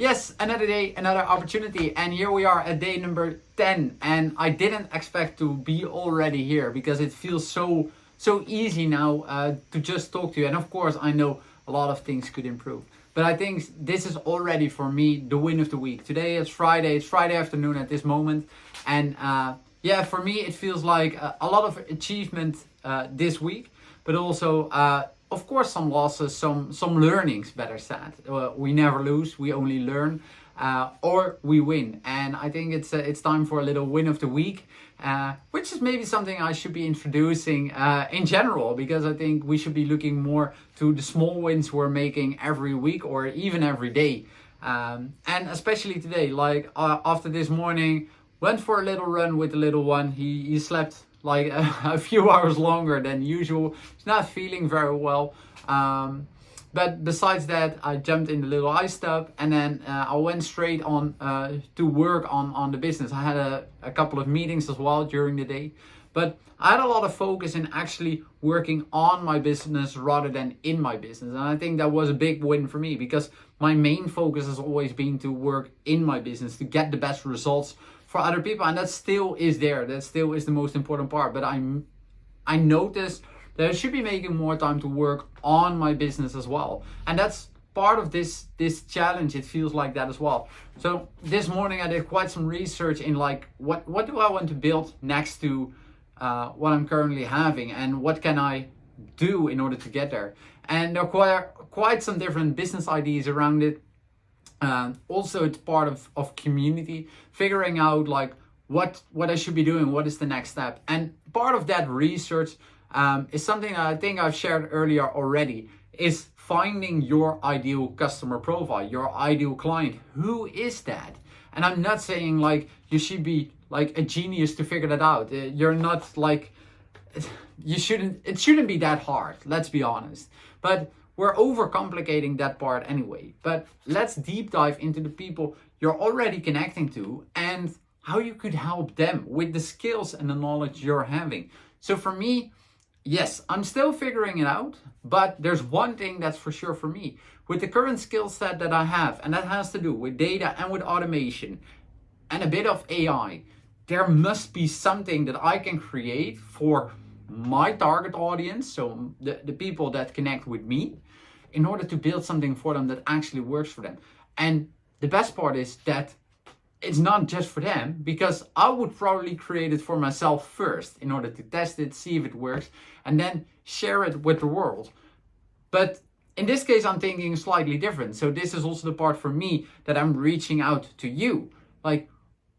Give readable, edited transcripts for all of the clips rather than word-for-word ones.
Yes, another day, another opportunity, and here we are at day number 10. And I didn't expect to be already here because it feels so easy now to just talk to you. And of course, I know a lot of things could improve, but I think this is already for me the win of the week. Today it's Friday. It's Friday afternoon at this moment, and yeah, for me it feels like a lot of achievement this week, but also. Of course, some losses, some learnings. Better said, we never lose; we only learn, or we win. And I think it's time for a little win of the week, which is maybe something I should be introducing in general, because I think we should be looking more to the small wins we're making every week or even every day, and especially today. Like after this morning, went for a little run with the little one. He slept like a few hours longer than usual. He's not feeling very well. But besides that, I jumped in the little ice tub, and then I went straight on to work on the business. I had a couple of meetings as well during the day, but I had a lot of focus in actually working on my business rather than in my business. And I think that was a big win for me, because my main focus has always been to work in my business to get the best results for other people, and that still is there. That still is the most important part. But I noticed that I should be making more time to work on my business as well, and that's part of this challenge. It feels like that as well. So this morning I did quite some research in like what do I want to build next to what I'm currently having, and what can I do in order to get there. And there are quite some different business ideas around it. Also, it's part of community, figuring out like what I should be doing, what is the next step. And part of that research is something that I think I've shared earlier already, is finding your ideal customer profile, your ideal client. Who is that? And I'm not saying like you should be like a genius to figure that out. You're not like, it shouldn't be that hard, let's be honest. But we're overcomplicating that part anyway. But let's deep dive into the people you're already connecting to and how you could help them with the skills and the knowledge you're having. So for me, yes, I'm still figuring it out, but there's one thing that's for sure for me. With the current skill set that I have, and that has to do with data and with automation and a bit of AI, there must be something that I can create for my target audience, so the people that connect with me, in order to build something for them that actually works for them. And the best part is that it's not just for them, because I would probably create it for myself first in order to test it, see if it works, and then share it with the world. But in this case, I'm thinking slightly different. So this is also the part for me that I'm reaching out to you. Like,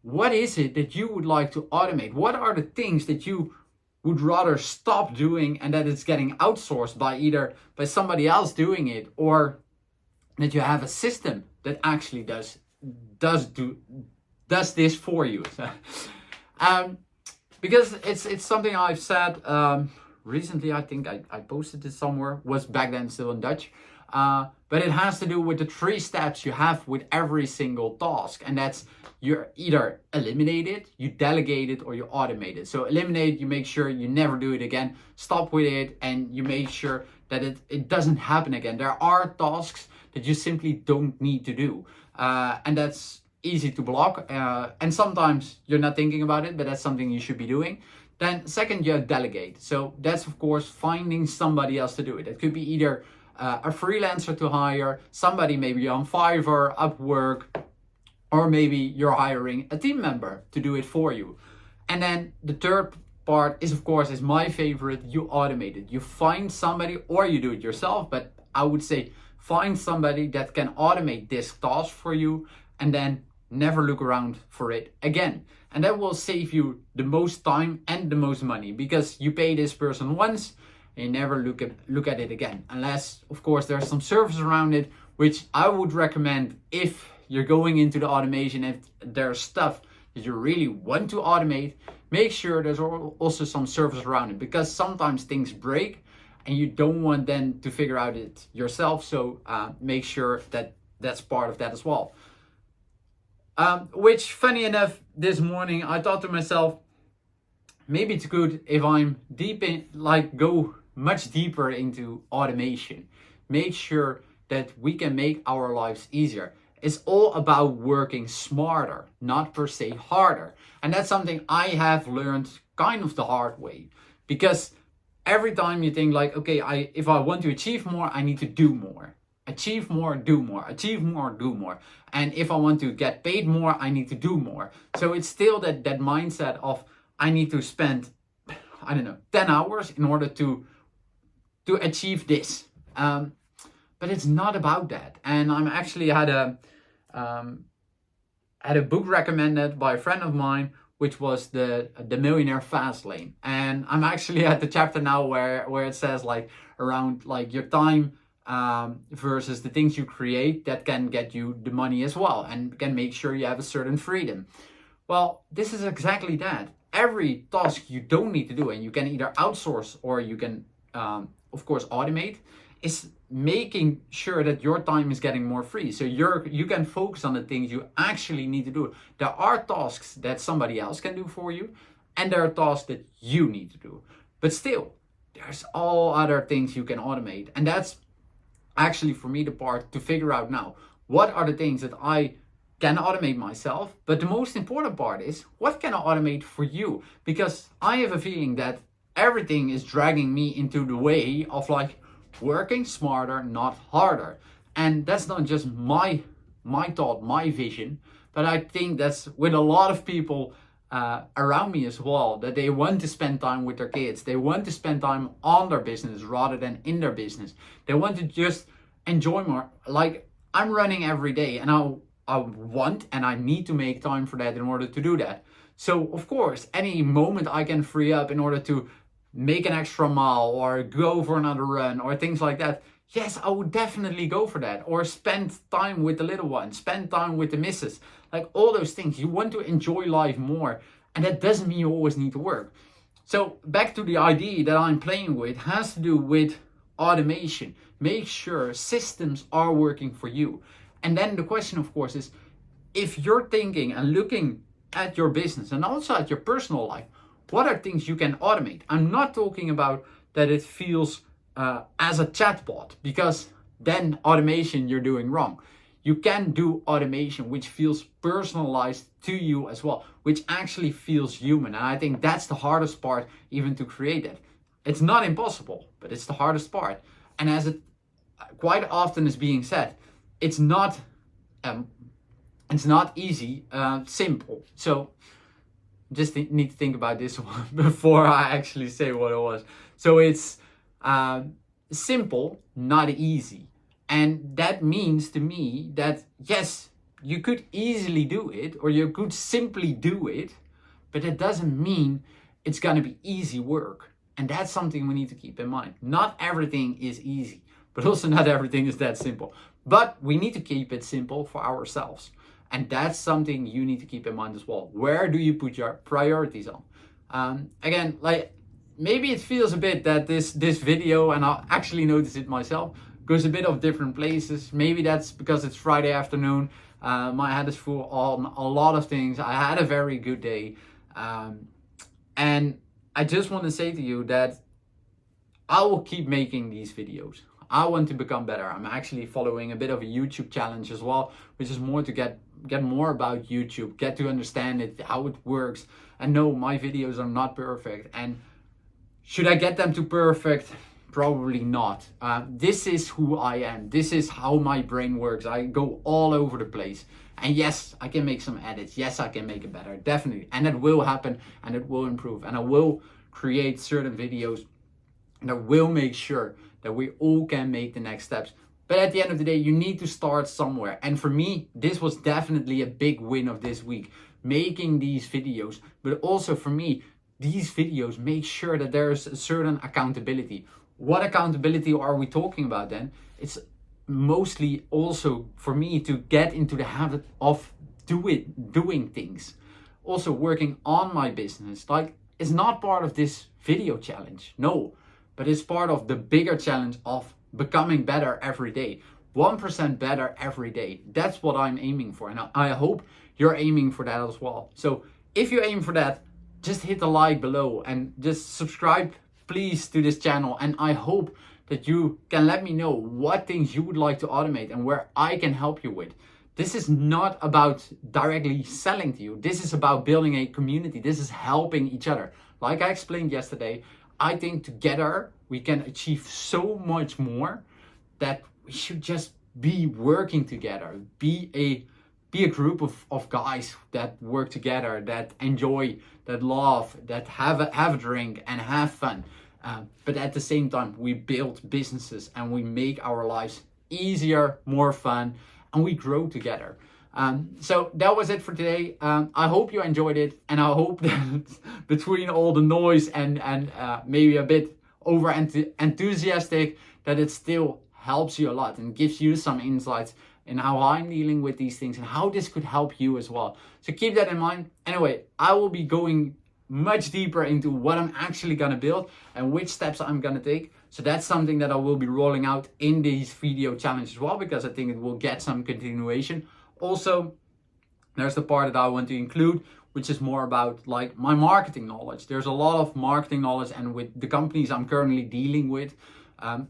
what is it that you would like to automate? What are the things that you would rather stop doing and that it's getting outsourced by somebody else doing it, or that you have a system that actually does this for you? Because it's something I've said recently. I think I posted it somewhere, was back then still in Dutch, but it has to do with the 3 steps you have with every single task, and that's you either eliminate it, you delegate it, or you automate it. So eliminate, you make sure you never do it again. Stop with it, and you make sure that it doesn't happen again. There are tasks that you simply don't need to do, and that's easy to block, and sometimes you're not thinking about it, but that's something you should be doing. Then second, you delegate. So that's of course finding somebody else to do it. It could be either a freelancer to hire, somebody maybe on Fiverr, Upwork, or maybe you're hiring a team member to do it for you. And then the third part is, of course, is my favorite, you automate it. You find somebody, or you do it yourself, but I would say find somebody that can automate this task for you, and then never look around for it again. And that will save you the most time and the most money, because you pay this person once and you never look at it again, unless of course there's some service around it, which I would recommend. If you're going into the automation, if there's stuff that you really want to automate, make sure there's also some service around it, because sometimes things break and you don't want then to figure out it yourself. So make sure that that's part of that as well. Which, funny enough, this morning I thought to myself, maybe it's good if I'm go much deeper into automation. Make sure that we can make our lives easier. It's all about working smarter, not per se harder. And that's something I have learned kind of the hard way. Because every time you think like, okay, if I want to achieve more, I need to do more. Achieve more, do more. Achieve more, do more. And if I want to get paid more, I need to do more. So it's still that mindset of I need to spend, I don't know, 10 hours in order to achieve this. But it's not about that. And I'm actually had a book recommended by a friend of mine, which was the Millionaire Fast Lane. And I'm actually at the chapter now where it says like around like your time versus the things you create that can get you the money as well and can make sure you have a certain freedom. Well, this is exactly that. Every task you don't need to do, and you can either outsource or you can, of course, automate, is making sure that your time is getting more free. So you can focus on the things you actually need to do. There are tasks that somebody else can do for you, and there are tasks that you need to do. But still, there's all other things you can automate. And that's actually for me the part to figure out now. What are the things that I can automate myself? But the most important part is, what can I automate for you? Because I have a feeling that everything is dragging me into the way of like working smarter, not harder. And that's not just my thought, my vision, but I think that's with a lot of people around me as well, that they want to spend time with their kids. They want to spend time on their business rather than in their business. They want to just enjoy more. Like, I'm running every day, and I want and I need to make time for that in order to do that. So of course, any moment I can free up in order to make an extra mile or go for another run or things like that, yes, I would definitely go for that. Or spend time with the little ones, spend time with the missus, like all those things. You want to enjoy life more, and that doesn't mean you always need to work. So back to the idea that I'm playing with has to do with automation. Make sure systems are working for you. And then the question, of course, is if you're thinking and looking at your business and also at your personal life, what are things you can automate? I'm not talking about that it feels as a chatbot, because then automation you're doing wrong. You can do automation which feels personalized to you as well, which actually feels human. And I think that's the hardest part even to create it. It's not impossible, but it's the hardest part. And as it quite often is being said, it's not easy, simple. So just need to think about this one before I actually say what it was. So it's simple, not easy. And that means to me that yes, you could easily do it, or you could simply do it, but it doesn't mean it's gonna be easy work. And that's something we need to keep in mind. Not everything is easy, but also not everything is that simple. But we need to keep it simple for ourselves. And that's something you need to keep in mind as well. Where do you put your priorities on? Again, like maybe it feels a bit that this video, and I actually noticed it myself, goes a bit of different places. Maybe that's because it's Friday afternoon. My head is full on a lot of things. I had a very good day. And I just want to say to you that I will keep making these videos. I want to become better. I'm actually following a bit of a YouTube challenge as well, which is more to get more about YouTube, get to understand it, how it works. And no, my videos are not perfect. And should I get them to perfect? Probably not. This is who I am. This is how my brain works. I go all over the place. And yes, I can make some edits. Yes, I can make it better. Definitely. And it will happen, and it will improve. And I will create certain videos that will make sure that we all can make the next steps. But at the end of the day, you need to start somewhere. And for me, this was definitely a big win of this week, making these videos. But also for me, these videos make sure that there's a certain accountability. What accountability are we talking about then? It's mostly also for me to get into the habit of doing things. Also working on my business. Like, it's not part of this video challenge. No. But it's part of the bigger challenge of becoming better every day. 1% better every day. That's what I'm aiming for. And I hope you're aiming for that as well. So if you aim for that, just hit the like below and just subscribe, please, to this channel. And I hope that you can let me know what things you would like to automate and where I can help you with. this is not about directly selling to you. This is about building a community. This is helping each other. Like I explained yesterday, I think together we can achieve so much more that we should just be working together, be a group of guys that work together, that enjoy, that love, that have a drink and have fun. But at the same time, we build businesses and we make our lives easier, more fun, and we grow together. So that was it for today. I hope you enjoyed it, and I hope that between all the noise and maybe a bit over enthusiastic, that it still helps you a lot and gives you some insights in how I'm dealing with these things and how this could help you as well. So keep that in mind. Anyway, I will be going much deeper into what I'm actually gonna build and which steps I'm gonna take. So that's something that I will be rolling out in these video challenges as well, because I think it will get some continuation. Also, there's the part that I want to include, which is more about like my marketing knowledge. There's a lot of marketing knowledge, and with the companies I'm currently dealing with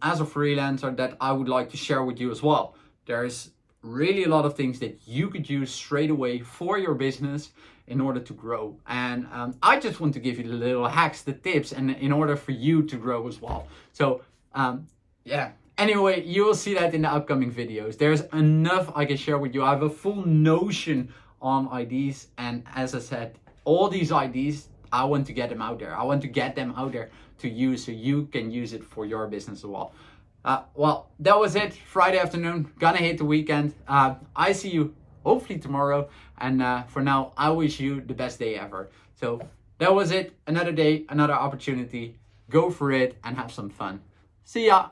as a freelancer, that I would like to share with you as well. There's really a lot of things that you could use straight away for your business in order to grow. And I just want to give you the little hacks, the tips, and in order for you to grow as well. So yeah. Anyway, you will see that in the upcoming videos. There's enough I can share with you. I have a full notion on ideas, and as I said, all these ideas, I want to get them out there. I want to get them out there to you so you can use it for your business as well. Well, that was it. Friday afternoon, gonna hit the weekend. I see you hopefully tomorrow, and for now, I wish you the best day ever. So that was it. Another day, another opportunity. Go for it and have some fun. See ya.